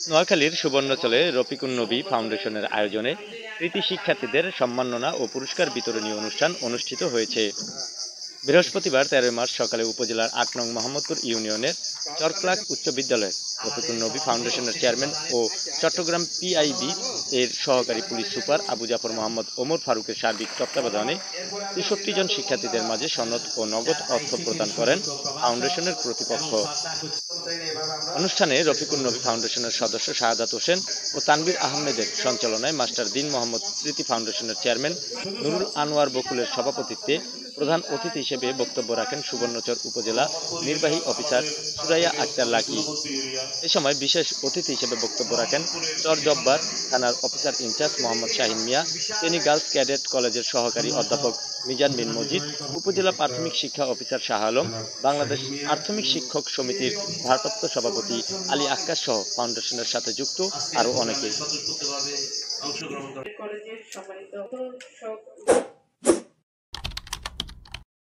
নোয়াখালীর সুবর্ণচলে রফিকুন নবী ফাউন্ডেশনের আয়োজনে কৃতি শিক্ষার্থীদের সম্মাননা ও পুরস্কার বিতরণী অনুষ্ঠান অনুষ্ঠিত হয়েছে। বৃহস্পতিবার 13 মার্চ সকালে উপজেলার ৮ নং মোহাম্মদপুর ইউনিয়নের চরক্লাক উচ্চ বিদ্যালয়ে রফিকুন নবী ফাউন্ডেশনের চেয়ারম্যান ও চট্টগ্রাম পিআইবি এর সহকারী পুলিশ সুপার আবু জাফর মোহাম্মদ ওমর ফারুকের সার্বিক তত্ত্বাবধানে ৬৩ জন শিক্ষার্থীদের মাঝে সনদ ও নগদ অর্থ প্রদান করেন ফাউন্ডেশনের কর্তৃপক্ষ। অনুষ্ঠানে রফিকুন নবী ফাউন্ডেশনের সদস্য শাহাদাত হোসেন ও তানভীর আহমেদের সঞ্চালনায় মাস্টার দিন মোহাম্মদ স্মৃতি ফাউন্ডেশনের চেয়ারম্যান নুরুল আনোয়ার বকুলের সভাপতিত্বে প্রধান অতিথি হিসেবে বক্তব্য রাখেন সুবর্ণচর উপজেলা নির্বাহী অফিসার সুরাইয়া আক্তার লাকি। এ সময় বিশেষ অতিথি হিসেবে বক্তব্য রাখেন চরজব্বার থানার অফিসার ইনচার্জ মোহাম্মদ শাহিন মিয়া, ফেনী গার্লস ক্যাডেট কলেজের সহকারী অধ্যাপক মিজান বিন মজিদ, উপজেলা প্রাথমিক শিক্ষা অফিসার শাহ আলম, বাংলাদেশ প্রাথমিক শিক্ষক সমিতির ভারপ্রাপ্ত সভাপতি আলী আক্কাস সহ ফাউন্ডেশনের সাথে যুক্ত আরও অনেকে।